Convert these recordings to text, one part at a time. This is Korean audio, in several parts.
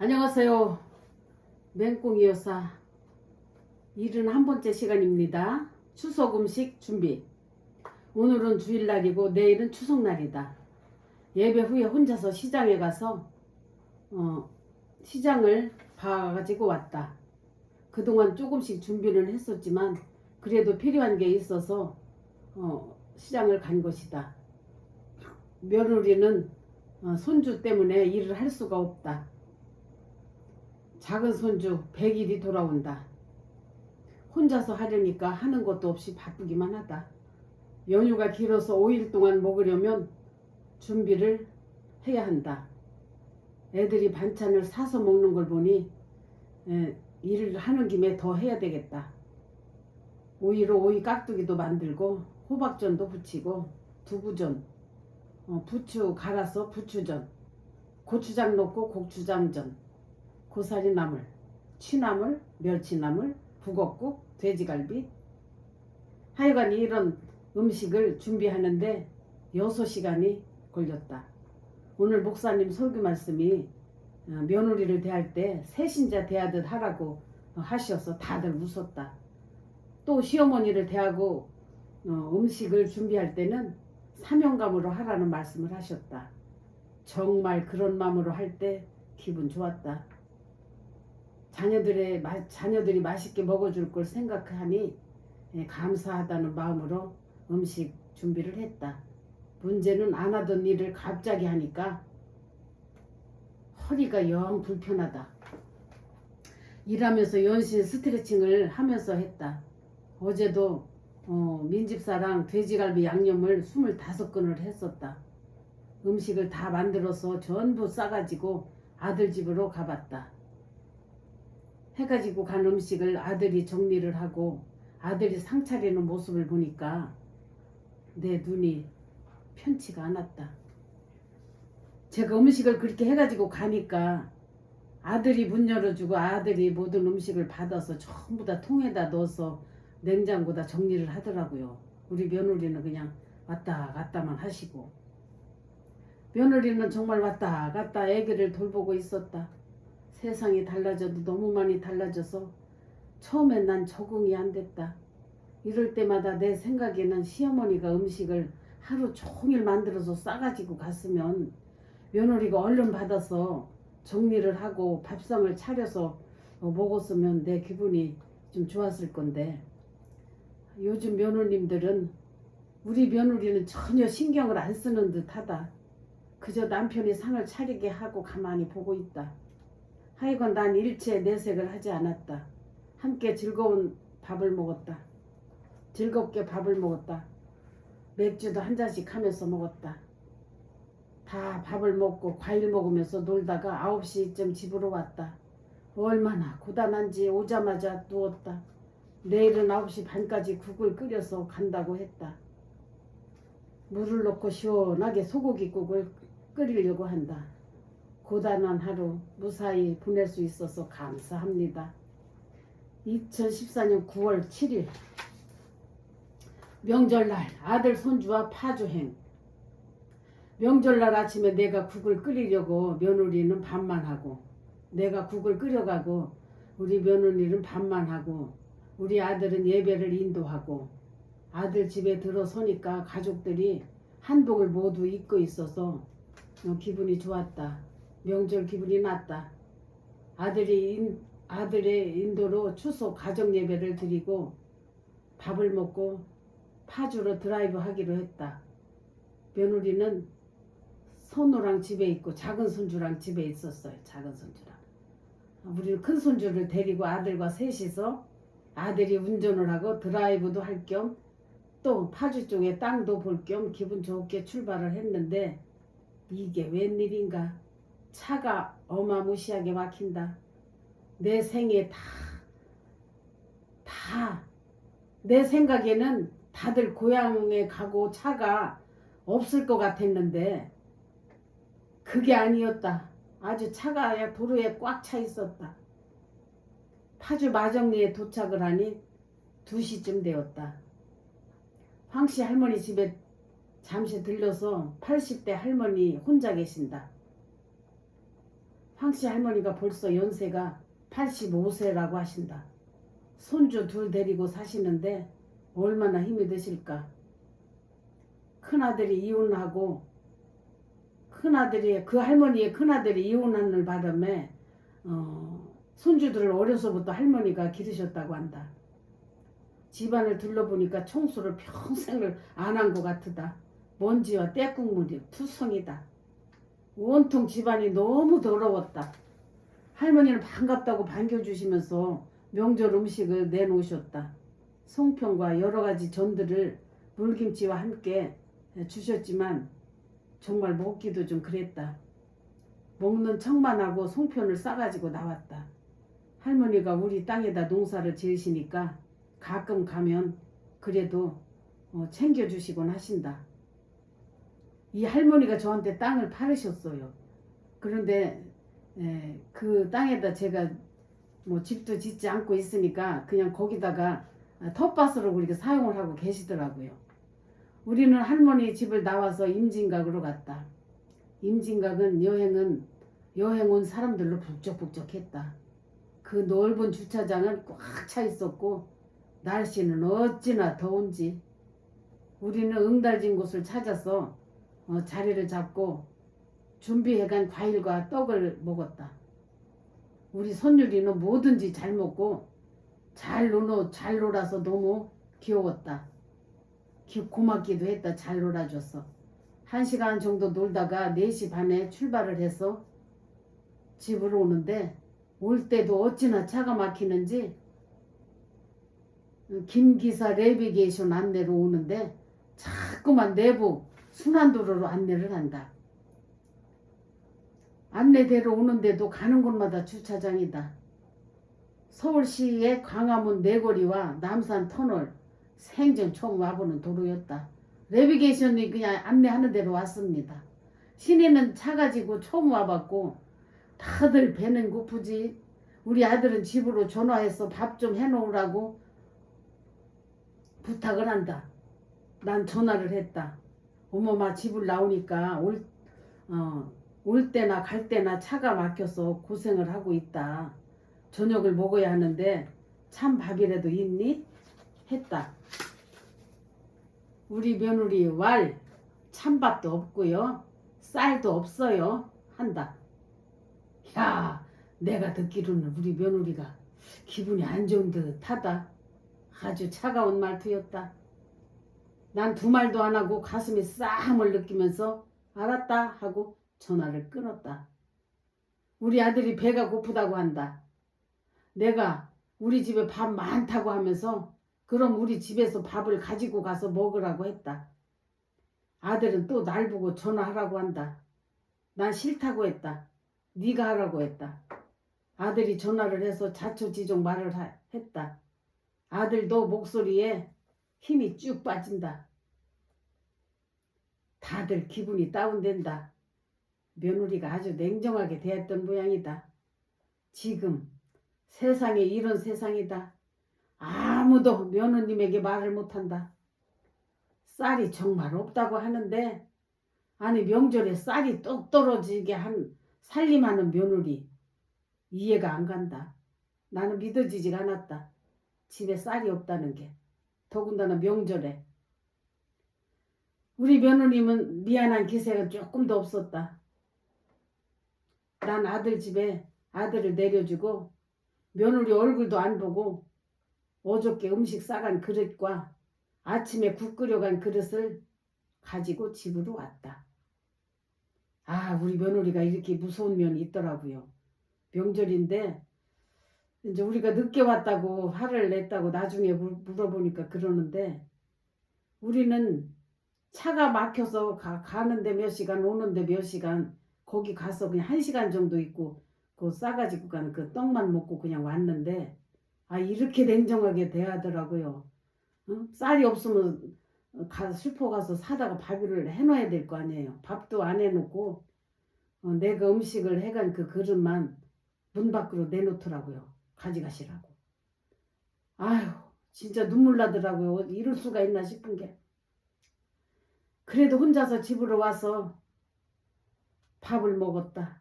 안녕하세요. 맹꽁이 여사 71번째 시간입니다. 추석 음식 준비. 오늘은 주일날이고 내일은 추석날이다. 예배 후에 혼자서 시장에 가서 시장을 봐가지고 왔다. 그동안 조금씩 준비는 했었지만 그래도 필요한 게 있어서 시장을 간 것이다. 며느리는 손주 때문에 일을 할 수가 없다. 작은 손주 100일이 돌아온다. 혼자서 하려니까 하는 것도 없이 바쁘기만 하다. 연휴가 길어서 5일 동안 먹으려면 준비를 해야 한다. 애들이 반찬을 사서 먹는 걸 보니 일을 하는 김에 더 해야 되겠다. 오이로 오이 깍두기도 만들고 호박전도 부치고 두부전, 부추 갈아서 부추전, 고추장 넣고 고추장전, 고사리 나물, 취나물, 멸치나물, 북엇국, 돼지갈비. 하여간 이런 음식을 준비하는데 6시간이 걸렸다. 오늘 목사님 설교 말씀이 며느리를 대할 때 새신자 대하듯 하라고 하셔서 다들 웃었다. 또 시어머니를 대하고 음식을 준비할 때는 사명감으로 하라는 말씀을 하셨다. 정말 그런 마음으로 할 때 기분 좋았다. 자녀들이 맛있게 먹어줄 걸 생각하니 감사하다는 마음으로 음식 준비를 했다. 문제는 안 하던 일을 갑자기 하니까 허리가 영 불편하다. 일하면서 연신 스트레칭을 하면서 했다. 어제도 민집사랑 돼지갈비 양념을 25근을 했었다. 음식을 다 만들어서 전부 싸가지고 아들 집으로 가봤다. 해가지고 간 음식을 아들이 정리를 하고 아들이 상 차리는 모습을 보니까 내 눈이 편치가 않았다. 제가 음식을 그렇게 해가지고 가니까 아들이 문 열어주고 아들이 모든 음식을 받아서 전부 다 통에다 넣어서 냉장고다 정리를 하더라고요. 우리 며느리는 그냥 왔다 갔다만 하시고, 며느리는 정말 왔다 갔다 애기를 돌보고 있었다. 세상이 달라져도 너무 많이 달라져서 처음엔 난 적응이 안 됐다. 이럴 때마다 내 생각에는 시어머니가 음식을 하루 종일 만들어서 싸가지고 갔으면 며느리가 얼른 받아서 정리를 하고 밥상을 차려서 먹었으면 내 기분이 좀 좋았을 건데, 요즘 며느님들은 우리 며느리는 전혀 신경을 안 쓰는 듯하다. 그저 남편이 상을 차리게 하고 가만히 보고 있다. 하여간 난 일체 내색을 하지 않았다. 함께 즐겁게 밥을 먹었다. 맥주도 한 잔씩 하면서 먹었다. 다 밥을 먹고 과일 먹으면서 놀다가 9시쯤 집으로 왔다. 얼마나 고단한지 오자마자 누웠다. 내일은 9시 반까지 국을 끓여서 간다고 했다. 물을 넣고 시원하게 소고기국을 끓이려고 한다. 고단한 하루 무사히 보낼 수 있어서 감사합니다. 2014년 9월 7일 명절날 아들 손주와 파주행. 명절날 아침에 내가 국을 끓이려고 며느리는 밥만 하고, 내가 국을 끓여가고 우리 며느리는 밥만 하고, 우리 아들은 예배를 인도하고, 아들 집에 들어서니까 가족들이 한복을 모두 입고 있어서 기분이 좋았다. 명절 기분이 났다. 아들의 인도로 추석 가정 예배를 드리고 밥을 먹고 파주로 드라이브 하기로 했다. 며느리는 손우랑 집에 있고 작은 손주랑 집에 있었어요. 작은 손주랑. 우리는 큰 손주를 데리고 아들과 셋이서 아들이 운전을 하고 드라이브도 할 겸 또 파주 쪽에 땅도 볼 겸 기분 좋게 출발을 했는데, 이게 웬일인가. 차가 어마무시하게 막힌다. 내 생에 내 생각에는 다들 고향에 가고 차가 없을 것 같았는데 그게 아니었다. 아주 차가 도로에 꽉 차 있었다. 파주 마정리에 도착을 하니 2시쯤 되었다. 황씨 할머니 집에 잠시 들려서 80대 할머니 혼자 계신다. 황씨 할머니가 벌써 연세가 85세라고 하신다. 손주 둘 데리고 사시는데 얼마나 힘이 드실까. 큰아들이 이혼하고 그 할머니의 큰아들이 이혼하는 바람에 손주들을 어려서부터 할머니가 기르셨다고 한다. 집안을 둘러보니까 청소를 평생을 안 한 것 같으다. 먼지와 때국물이 투성이다. 온통 집안이 너무 더러웠다. 할머니는 반갑다고 반겨주시면서 명절 음식을 내놓으셨다. 송편과 여러 가지 전들을 물김치와 함께 주셨지만 정말 먹기도 좀 그랬다. 먹는 척만 하고 송편을 싸가지고 나왔다. 할머니가 우리 땅에다 농사를 지으시니까 가끔 가면 그래도 챙겨주시곤 하신다. 이 할머니가 저한테 땅을 팔으셨어요. 그런데 그 땅에다 제가 뭐 집도 짓지 않고 있으니까 그냥 거기다가 텃밭으로 우리가 사용을 하고 계시더라고요. 우리는 할머니 집을 나와서 임진각으로 갔다. 임진각은 여행 온 사람들로 북적북적했다. 그 넓은 주차장은 꽉 차 있었고 날씨는 어찌나 더운지 우리는 응달진 곳을 찾아서 자리를 잡고 준비해간 과일과 떡을 먹었다. 우리 손유리는 뭐든지 잘 먹고 잘 놀아서 너무 귀여웠다. 고맙기도 했다. 잘 놀아줘서. 1시간 정도 놀다가 4시 반에 출발을 해서 집으로 오는데 올 때도 어찌나 차가 막히는지 김기사 내비게이션 안내로 오는데 자꾸만 내부 순환도로로 안내를 한다. 안내대로 오는데도 가는 곳마다 주차장이다. 서울시의 광화문 내거리와 남산 터널 생전 처음 와보는 도로였다. 내비게이션이 그냥 안내하는 대로 왔습니다. 시내는 차 가지고 처음 와봤고 다들 배는 고프지. 우리 아들은 집으로 전화해서 밥 좀 해놓으라고 부탁을 한다. 난 전화를 했다. 어머마 집을 나오니까 올 때나 갈 때나 차가 막혀서 고생을 하고 있다. 저녁을 먹어야 하는데 찬밥이라도 있니? 했다. 우리 며느리 왈 찬밥도 없고요. 쌀도 없어요. 한다. 야, 내가 듣기로는 우리 며느리가 기분이 안 좋은 듯하다. 아주 차가운 말투였다. 난 두 말도 안 하고 가슴에 싸함을 느끼면서 알았다 하고 전화를 끊었다. 우리 아들이 배가 고프다고 한다. 내가 우리 집에 밥 많다고 하면서 그럼 우리 집에서 밥을 가지고 가서 먹으라고 했다. 아들은 또 날 보고 전화하라고 한다. 난 싫다고 했다. 네가 하라고 했다. 아들이 전화를 해서 자초지종 말을 했다. 아들도 목소리에 힘이 쭉 빠진다. 다들 기분이 다운된다. 며느리가 아주 냉정하게 대했던 모양이다. 지금 세상에 이런 세상이다. 아무도 며느님에게 말을 못한다. 쌀이 정말 없다고 하는데 아니 명절에 쌀이 똑 떨어지게 살림하는 며느리 이해가 안 간다. 나는 믿어지지가 않았다. 집에 쌀이 없다는 게. 더군다나 명절에. 우리 며느님은 미안한 기색은 조금도 없었다. 난 아들 집에 아들을 내려주고 며느리 얼굴도 안 보고 어저께 음식 싸간 그릇과 아침에 국 끓여간 그릇을 가지고 집으로 왔다. 아, 우리 며느리가 이렇게 무서운 면이 있더라고요. 명절인데 이제 우리가 늦게 왔다고 화를 냈다고 나중에 물어보니까 그러는데 우리는 차가 막혀서 가는데 몇 시간 오는데 몇 시간 거기 가서 그냥 1시간 정도 있고 그 싸가지고 가는 그 떡만 먹고 그냥 왔는데 아 이렇게 냉정하게 대하더라고요. 쌀이 없으면 슈퍼 가서 사다가 밥을 해놔야 될 거 아니에요. 밥도 안 해놓고 내가 음식을 해간 그 그릇만 문 밖으로 내놓더라고요. 가져가시라고. 아휴 진짜 눈물 나더라고요. 이럴 수가 있나 싶은 게. 그래도 혼자서 집으로 와서 밥을 먹었다.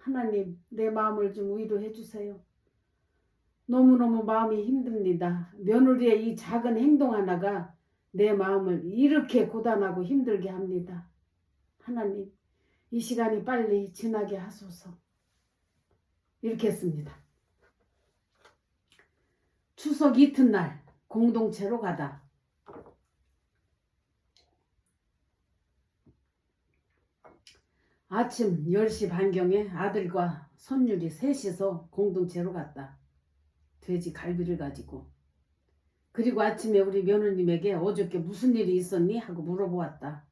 하나님, 내 마음을 좀 위로해 주세요. 너무너무 마음이 힘듭니다. 며느리의 이 작은 행동 하나가 내 마음을 이렇게 고단하고 힘들게 합니다. 하나님, 이 시간이 빨리 지나게 하소서. 이렇게 했습니다. 추석 이튿날 공동체로 가다. 아침 10시 반경에 아들과 손율이 셋이서 공동체로 갔다. 돼지 갈비를 가지고. 그리고 아침에 우리 며느님에게 어저께 무슨 일이 있었니? 하고 물어보았다.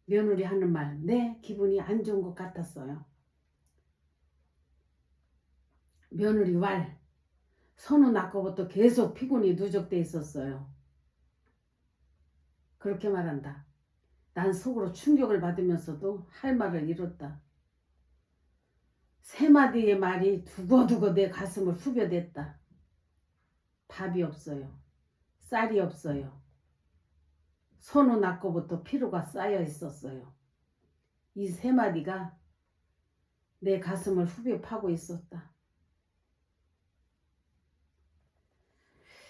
며느리 하는 말, 네, 기분이 안 좋은 것 같았어요. 며느리 왈, 선우 낳고부터 계속 피곤이 누적돼 있었어요. 그렇게 말한다. 난 속으로 충격을 받으면서도 할 말을 잃었다. 세 마디의 말이 두고두고 내 가슴을 후벼댔다. 밥이 없어요. 쌀이 없어요. 선우 낳고부터 피로가 쌓여 있었어요. 이 세 마디가 내 가슴을 후벼 파고 있었다.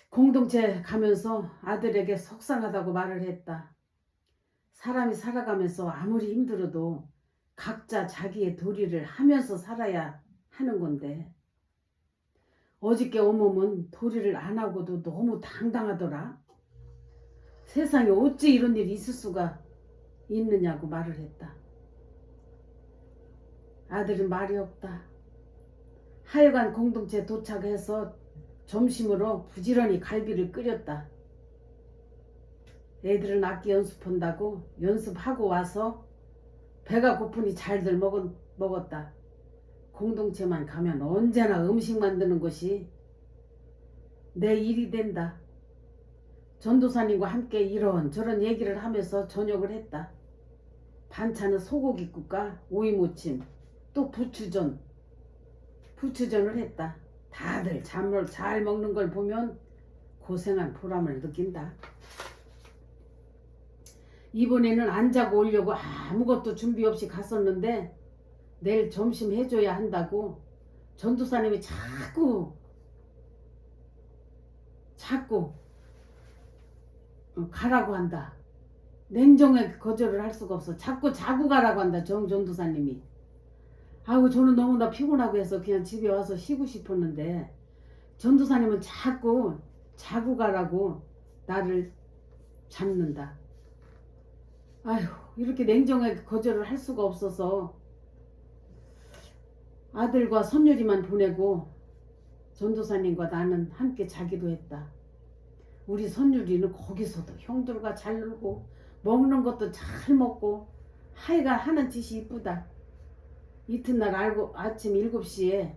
공동체 가면서 아들에게 속상하다고 말을 했다. 사람이 살아가면서 아무리 힘들어도 각자 자기의 도리를 하면서 살아야 하는 건데 어저께 온몸은 도리를 안 하고도 너무 당당하더라. 세상에 어찌 이런 일이 있을 수가 있느냐고 말을 했다. 아들은 말이 없다. 하여간 공동체 도착해서 점심으로 부지런히 갈비를 끓였다. 애들은 악기 연습한다고 연습하고 와서 배가 고프니 잘들 먹었다. 공동체만 가면 언제나 음식 만드는 것이 내 일이 된다. 전도사님과 함께 이런저런 얘기를 하면서 저녁을 했다. 반찬은 소고기국과 오이무침, 또 부추전을 했다. 다들 잠을 잘 먹는 걸 보면 고생한 보람을 느낀다. 이번에는 안 자고 오려고 아무것도 준비 없이 갔었는데 내일 점심 해줘야 한다고 전도사님이 자꾸 가라고 한다. 냉정하게 거절을 할 수가 없어. 자꾸 자고 가라고 한다. 전도사님이. 아우 저는 너무나 피곤하고 해서 그냥 집에 와서 쉬고 싶었는데 전도사님은 자꾸 자고 가라고 나를 잡는다. 아휴 이렇게 냉정하게 거절을 할 수가 없어서 아들과 손녀리만 보내고 전도사님과 나는 함께 자기도 했다. 우리 손녀리는 거기서도 형들과 잘 놀고 먹는 것도 잘 먹고 하여간 하는 짓이 이쁘다. 이튿날 아침 7시에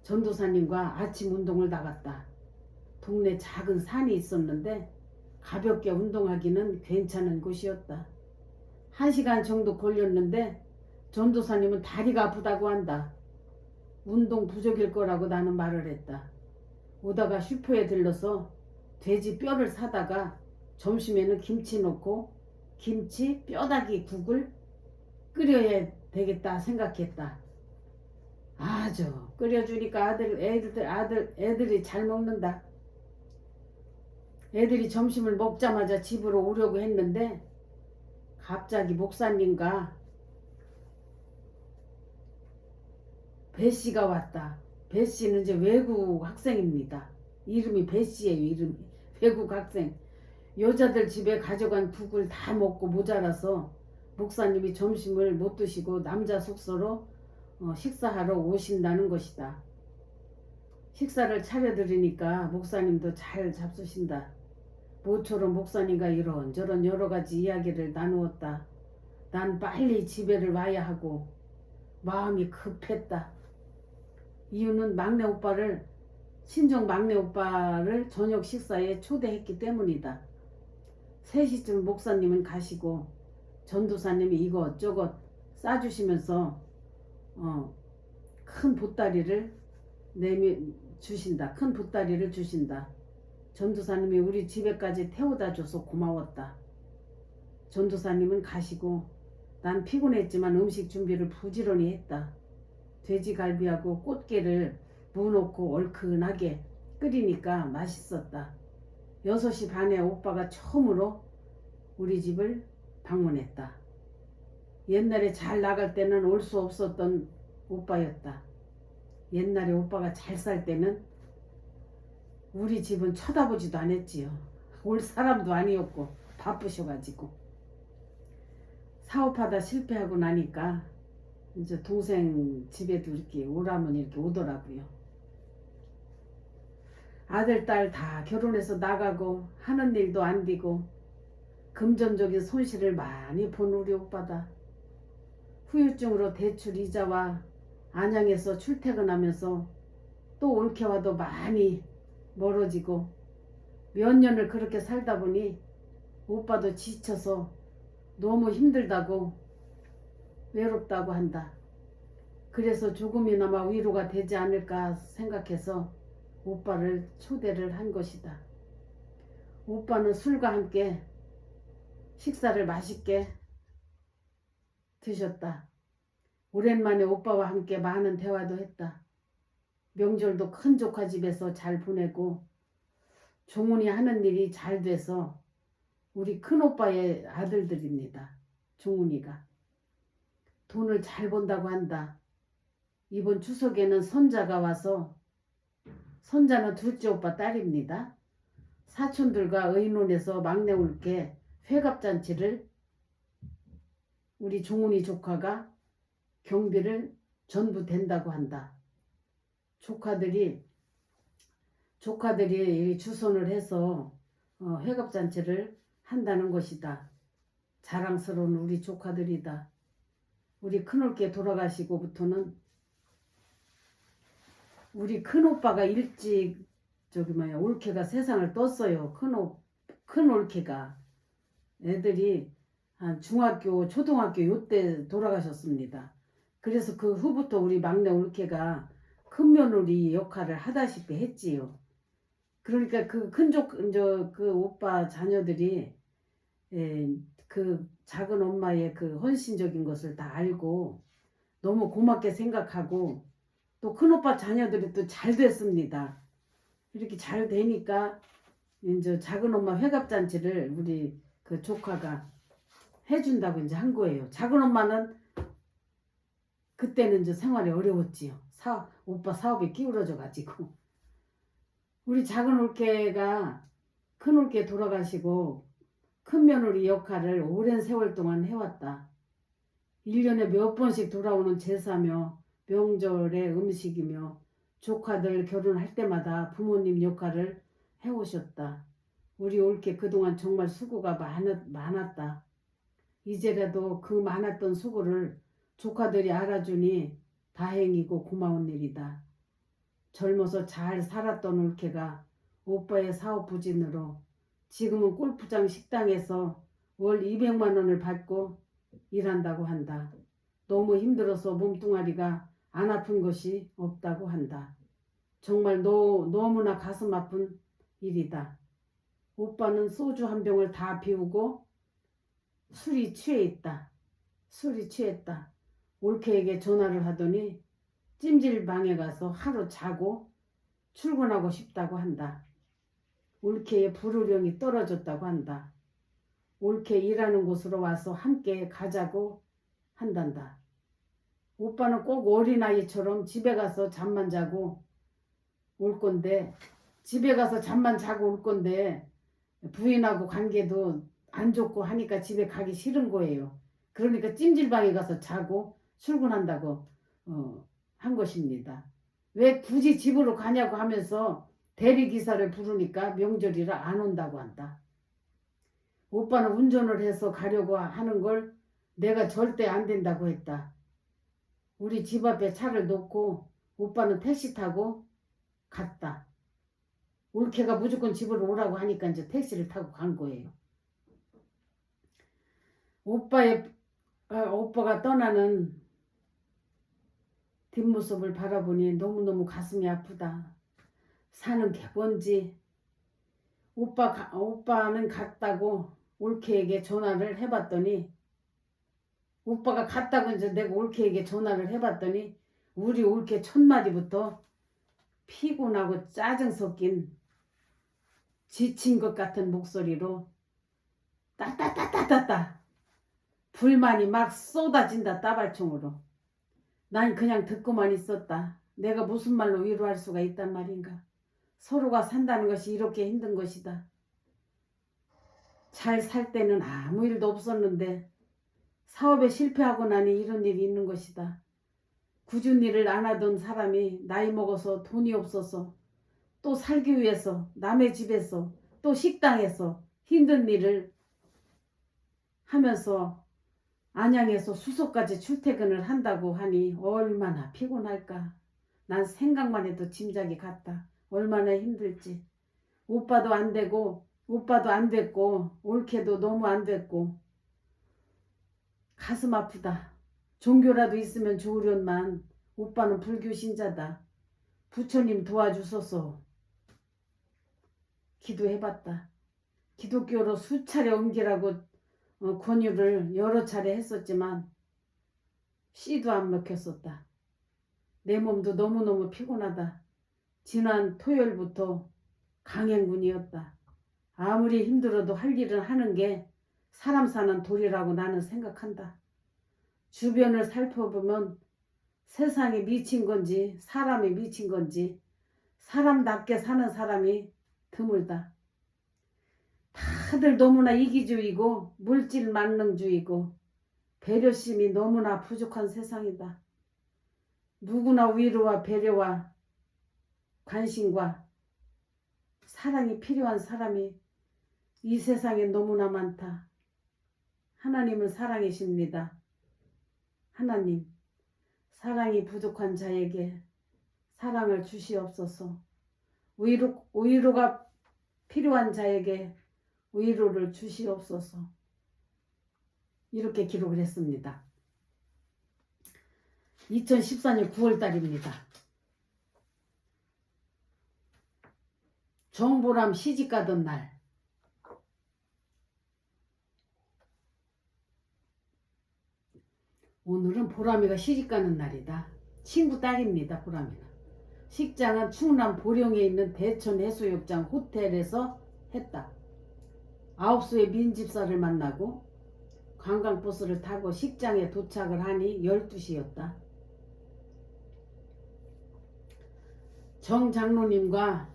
전도사님과 아침 운동을 나갔다. 동네 작은 산이 있었는데 가볍게 운동하기는 괜찮은 곳이었다. 1시간 정도 걸렸는데 전도사님은 다리가 아프다고 한다. 운동 부족일 거라고 나는 말을 했다. 오다가 슈퍼에 들러서 돼지 뼈를 사다가 점심에는 김치 넣고 김치 뼈다귀 국을 끓여야 되겠다 생각했다. 아주 끓여주니까 애들이 잘 먹는다. 애들이 점심을 먹자마자 집으로 오려고 했는데 갑자기 목사님과 배씨가 왔다. 배씨는 이제 외국 학생입니다. 이름이 배씨예요. 이름이 외국 학생. 여자들 집에 가져간 국을 다 먹고 모자라서 목사님이 점심을 못 드시고 남자 숙소로 식사하러 오신다는 것이다. 식사를 차려드리니까 목사님도 잘 잡수신다. 모처럼 목사님과 이런저런 여러가지 이야기를 나누었다. 난 빨리 집에를 와야 하고 마음이 급했다. 이유는 친정 막내 오빠를 저녁 식사에 초대했기 때문이다. 3시쯤 목사님은 가시고 전도사님이 이것저것 싸주시면서 큰 보따리를 주신다. 큰 보따리를 주신다. 전도사님이 우리 집에까지 태워다 줘서 고마웠다. 전도사님은 가시고 난 피곤했지만 음식 준비를 부지런히 했다. 돼지갈비하고 꽃게를 무 넣고 얼큰하게 끓이니까 맛있었다. 6시 반에 오빠가 처음으로 우리 집을 방문했다. 옛날에 잘 나갈 때는 올 수 없었던 오빠였다. 옛날에 오빠가 잘 살 때는 우리 집은 쳐다보지도 않았지요. 올 사람도 아니었고 바쁘셔가지고. 사업하다 실패하고 나니까 이제 동생 집에도 이렇게 오라면 이렇게 오더라고요. 아들, 딸 다 결혼해서 나가고 하는 일도 안 되고 금전적인 손실을 많이 본 우리 오빠다. 후유증으로 대출 이자와 안양에서 출퇴근하면서 또 올케와도 많이 멀어지고 몇 년을 그렇게 살다 보니 오빠도 지쳐서 너무 힘들다고 외롭다고 한다. 그래서 조금이나마 위로가 되지 않을까 생각해서 오빠를 초대를 한 것이다. 오빠는 술과 함께 식사를 맛있게 드셨다. 오랜만에 오빠와 함께 많은 대화도 했다. 명절도 큰 조카 집에서 잘 보내고 종훈이 하는 일이 잘 돼서 우리 큰오빠의 아들들입니다. 종훈이가. 돈을 잘 번다고 한다. 이번 추석에는 선자가 와서 선자는 둘째 오빠 딸입니다. 사촌들과 의논해서 막내 올게 회갑잔치를 우리 종훈이 조카가 경비를 전부 된다고 한다. 조카들이 주선을 해서 회갑잔치를 한다는 것이다. 자랑스러운 우리 조카들이다. 우리 큰올케 돌아가시고부터는 우리 큰오빠가 일찍 올케가 세상을 떴어요. 큰올케가. 애들이 한 중학교, 초등학교 요때 돌아가셨습니다. 그래서 그 후부터 우리 막내 올케가 큰며느리 역할을 하다시피 했지요. 그러니까 그 그 오빠 자녀들이 그 작은 엄마의 그 헌신적인 것을 다 알고 너무 고맙게 생각하고 또 큰오빠 자녀들이 또 잘 됐습니다. 이렇게 잘 되니까 이제 작은 엄마 회갑잔치를 우리 그 조카가 해준다고 이제 한 거예요. 작은 엄마는 그때는 이제 생활이 어려웠지요. 오빠 사업이 기울어져가지고. 우리 작은 올케가 큰 올케 돌아가시고 큰 며느리 역할을 오랜 세월 동안 해왔다. 1년에 몇 번씩 돌아오는 제사며 명절의 음식이며 조카들 결혼할 때마다 부모님 역할을 해오셨다. 우리 올케 그동안 정말 수고가 많았다. 이제라도 그 많았던 수고를 조카들이 알아주니 다행이고 고마운 일이다. 젊어서 잘 살았던 올케가 오빠의 사업 부진으로 지금은 골프장 식당에서 월 200만 원을 받고 일한다고 한다. 너무 힘들어서 몸뚱아리가 안 아픈 것이 없다고 한다. 정말 너무나 가슴 아픈 일이다. 오빠는 소주 한 병을 다 비우고 술이 취했다. 올케에게 전화를 하더니 찜질방에 가서 하루 자고 출근하고 싶다고 한다. 올케의 불호령이 떨어졌다고 한다. 올케 일하는 곳으로 와서 함께 가자고 한단다. 오빠는 꼭 어린아이처럼 집에 가서 잠만 자고 올 건데 부인하고 관계도 안 좋고 하니까 집에 가기 싫은 거예요. 그러니까 찜질방에 가서 자고 출근한다고 한 것입니다. 왜 굳이 집으로 가냐고 하면서 대리기사를 부르니까 명절이라 안 온다고 한다. 오빠는 운전을 해서 가려고 하는 걸 내가 절대 안 된다고 했다. 우리 집 앞에 차를 놓고 오빠는 택시 타고 갔다. 올케가 무조건 집으로 오라고 하니까 이제 택시를 타고 간 거예요. 오빠가 떠나는 뒷모습을 바라보니 너무너무 가슴이 아프다. 사는 게 뭔지. 오빠는 갔다고 올케에게 전화를 해봤더니 오빠가 갔다고 이제 내가 올케에게 전화를 해봤더니 우리 올케 첫 마디부터 피곤하고 짜증 섞인 지친 것 같은 목소리로 따따따따따따 불만이 막 쏟아진다 따발총으로. 난 그냥 듣고만 있었다. 내가 무슨 말로 위로할 수가 있단 말인가. 서로가 산다는 것이 이렇게 힘든 것이다. 잘 살 때는 아무 일도 없었는데 사업에 실패하고 나니 이런 일이 있는 것이다. 굳은 일을 안 하던 사람이 나이 먹어서 돈이 없어서 또 살기 위해서 남의 집에서 또 식당에서 힘든 일을 하면서 안양에서 수소까지 출퇴근을 한다고 하니 얼마나 피곤할까. 난 생각만 해도 짐작이 갔다. 얼마나 힘들지. 오빠도 안 됐고 올케도 너무 안 됐고 가슴 아프다. 종교라도 있으면 좋으련만 오빠는 불교 신자다. 부처님 도와주소서. 기도해봤다. 기독교로 수차례 옮기라고 권유를 여러 차례 했었지만 씨도 안 먹혔었다. 내 몸도 너무너무 피곤하다. 지난 토요일부터 강행군이었다. 아무리 힘들어도 할 일은 하는 게 사람 사는 도리라고 나는 생각한다. 주변을 살펴보면 세상이 미친 건지 사람이 미친 건지 사람답게 사는 사람이 드물다. 다들 너무나 이기주의고 물질 만능주의고 배려심이 너무나 부족한 세상이다. 누구나 위로와 배려와 관심과 사랑이 필요한 사람이 이 세상에 너무나 많다. 하나님은 사랑이십니다. 하나님, 사랑이 부족한 자에게 사랑을 주시옵소서. 위로가 필요한 자에게 위로를 주시옵소서. 이렇게 기록을 했습니다. 2014년 9월달입니다. 정보람 시집가던 날. 오늘은 보람이가 시집가는 날이다. 친구 딸입니다. 보람이는. 식장은 충남 보령에 있는 대천 해수욕장 호텔에서 했다. 9시에 민집사를 만나고 관광버스를 타고 식장에 도착을 하니 12시였다. 정 장로님과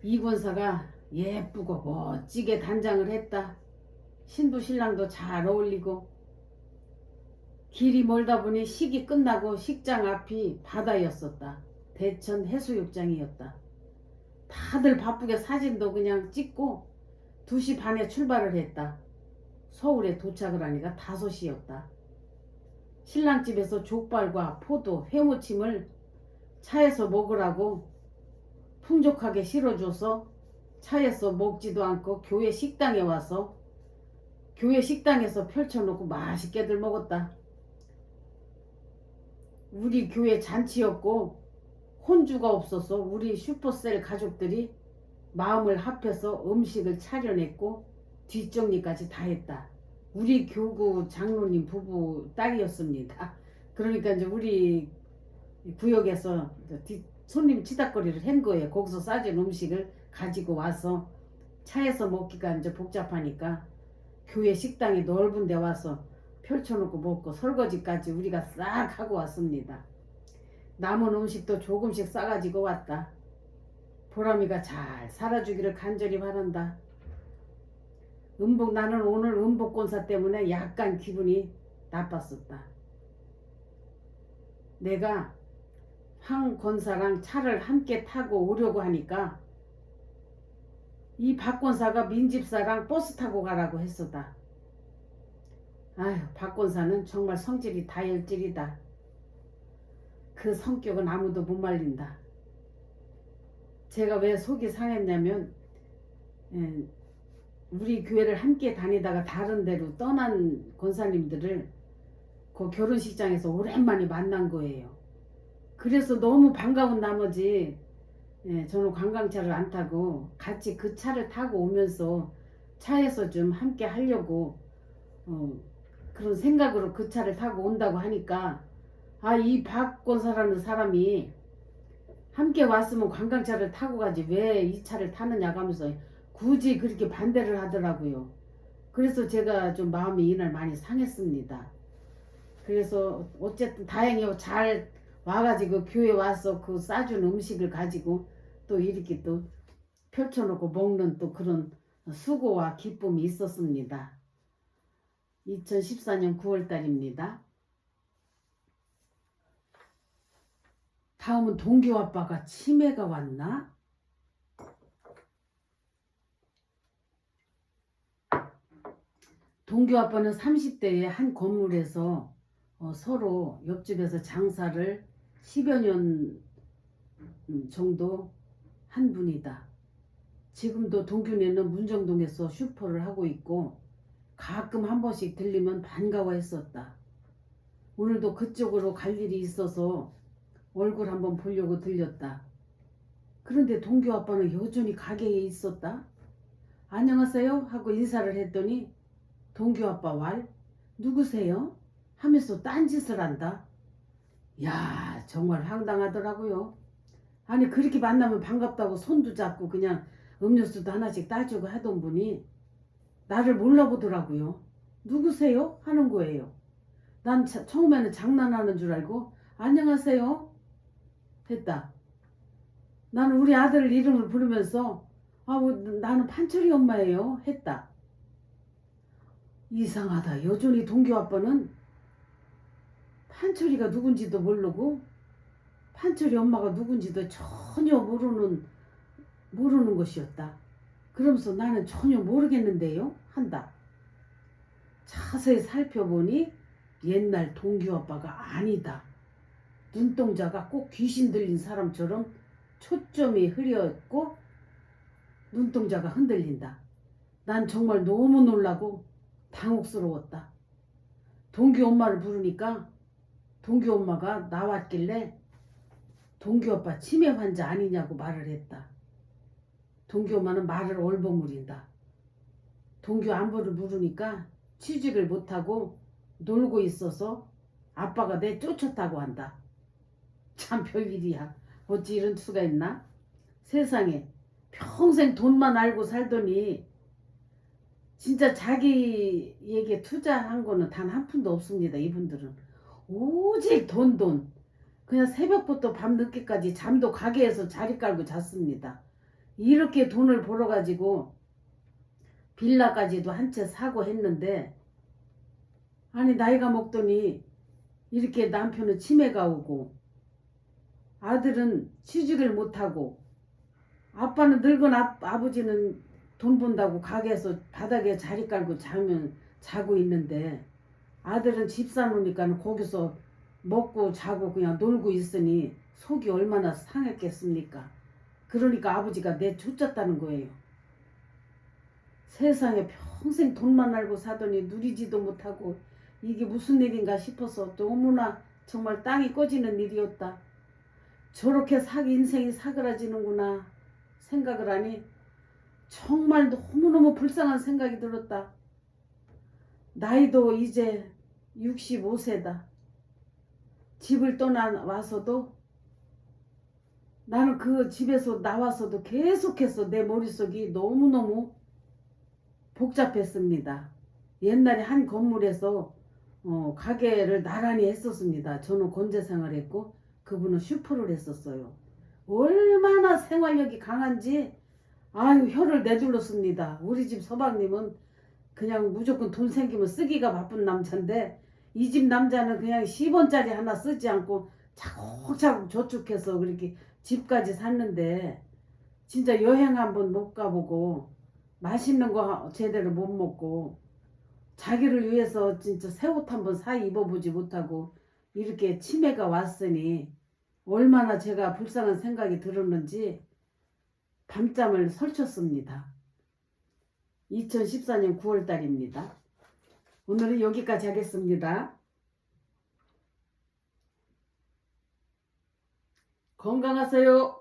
이 권사가 예쁘고 멋지게 단장을 했다. 신부 신랑도 잘 어울리고 길이 멀다 보니 식이 끝나고 식장 앞이 바다였었다. 대천 해수욕장이었다. 다들 바쁘게 사진도 그냥 찍고 2시 반에 출발을 했다. 서울에 도착을 하니까 5시였다. 신랑집에서 족발과 포도, 회무침을 차에서 먹으라고 풍족하게 실어줘서 차에서 먹지도 않고 교회 식당에 와서 교회 식당에서 펼쳐놓고 맛있게들 먹었다. 우리 교회 잔치였고 혼주가 없어서 우리 슈퍼셀 가족들이 마음을 합해서 음식을 차려냈고 뒷정리까지 다 했다. 우리 교구 장로님 부부 딸이었습니다. 그러니까 이제 우리 구역에서 손님 치닥거리를 한 거예요. 거기서 싸준 음식을 가지고 와서 차에서 먹기가 이제 복잡하니까 교회 식당이 넓은 데 와서 펼쳐놓고 먹고 설거지까지 우리가 싹 하고 왔습니다. 남은 음식도 조금씩 싸가지고 왔다. 보람이가 잘 살아주기를 간절히 바란다. 나는 오늘 음복권사 때문에 약간 기분이 나빴었다. 내가 황 권사랑 차를 함께 타고 오려고 하니까 이 박 권사가 민집사랑 버스 타고 가라고 했었다. 아휴, 박 권사는 정말 성질이 다혈질이다. 그 성격은 아무도 못 말린다. 제가 왜 속이 상했냐면 우리 교회를 함께 다니다가 다른 데로 떠난 권사님들을 그 결혼식장에서 오랜만에 만난 거예요. 그래서 너무 반가운 나머지 저는 관광차를 안 타고 같이 그 차를 타고 오면서 차에서 좀 함께 하려고 그런 생각으로 그 차를 타고 온다고 하니까 이 박권사라는 사람이 함께 왔으면 관광차를 타고 가지 왜 이 차를 타느냐 하면서 굳이 그렇게 반대를 하더라고요. 그래서 제가 좀 마음이 이날 많이 상했습니다. 그래서 어쨌든 다행히 잘 와가지고 교회 와서 그 싸준 음식을 가지고 또 이렇게 또 펼쳐놓고 먹는 또 그런 수고와 기쁨이 있었습니다. 2014년 9월달입니다. 다음은 동규 아빠가 치매가 왔나? 동규 아빠는 30대에 한 건물에서 서로 옆집에서 장사를 10여 년 정도 한 분이다. 지금도 동규네는 문정동에서 슈퍼를 하고 있고 가끔 한 번씩 들리면 반가워했었다. 오늘도 그쪽으로 갈 일이 있어서 얼굴 한번 보려고 들렸다. 그런데 동규 아빠는 여전히 가게에 있었다. 안녕하세요 하고 인사를 했더니 동규 아빠 왈 누구세요? 하면서 딴짓을 한다. 야 정말 황당하더라고요. 아니 그렇게 만나면 반갑다고 손도 잡고 그냥 음료수도 하나씩 따주고 하던 분이 나를 몰라보더라고요. 누구세요? 하는 거예요. 난 처음에는 장난하는 줄 알고 안녕하세요 했다. 나는 우리 아들 이름을 부르면서 나는 판철이 엄마예요 했다. 이상하다. 여전히 동규 아빠는 판철이가 누군지도 모르고 판철이 엄마가 누군지도 전혀 모르는 것이었다. 그러면서 나는 전혀 모르겠는데요 한다. 자세히 살펴보니 옛날 동규 아빠가 아니다. 눈동자가 꼭 귀신 들린 사람처럼 초점이 흐려있고 눈동자가 흔들린다. 난 정말 너무 놀라고 당혹스러웠다. 동규 엄마를 부르니까 동규 엄마가 나왔길래 동규 아빠 치매 환자 아니냐고 말을 했다. 동규 엄마는 말을 얼버무린다. 동규 안부를 물으니까 취직을 못하고 놀고 있어서 아빠가 내 쫓았다고 한다. 참 별일이야. 어찌 이런 수가 있나? 세상에 평생 돈만 알고 살더니 진짜 자기에게 투자한 거는 단 한 푼도 없습니다. 이분들은 오직 돈. 그냥 새벽부터 밤늦게까지 잠도 가게에서 자리 깔고 잤습니다. 이렇게 돈을 벌어가지고 빌라까지도 한 채 사고 했는데 아니 나이가 먹더니 이렇게 남편은 치매가 오고 아들은 취직을 못하고 아빠는 늙은 아버지는 돈 번다고 가게에서 바닥에 자리 깔고 자고 있는데 아들은 집 사놓으니까 거기서 먹고 자고 그냥 놀고 있으니 속이 얼마나 상했겠습니까? 그러니까 아버지가 내쫓았다는 거예요. 세상에 평생 돈만 알고 사더니 누리지도 못하고 이게 무슨 일인가 싶어서 너무나 정말 땅이 꺼지는 일이었다. 저렇게 인생이 사그라지는구나 생각을 하니 정말 너무너무 불쌍한 생각이 들었다. 나이도 이제 65세다. 집을 떠나와서도 나는 그 집에서 나와서도 계속해서 내 머릿속이 너무너무 복잡했습니다. 옛날에 한 건물에서 가게를 나란히 했었습니다. 저는 건재생활 했고 그분은 슈퍼를 했었어요. 얼마나 생활력이 강한지 혀를 내둘렀습니다. 우리 집 서방님은 그냥 무조건 돈 생기면 쓰기가 바쁜 남자인데 이 집 남자는 그냥 10원짜리 하나 쓰지 않고 차곡차곡 저축해서 그렇게 집까지 샀는데 진짜 여행 한번 못 가보고 맛있는 거 제대로 못 먹고 자기를 위해서 진짜 새 옷 한번 사 입어보지 못하고 이렇게 치매가 왔으니 얼마나 제가 불쌍한 생각이 들었는지 밤잠을 설쳤습니다. 2014년 9월달입니다. 오늘은 여기까지 하겠습니다. 건강하세요.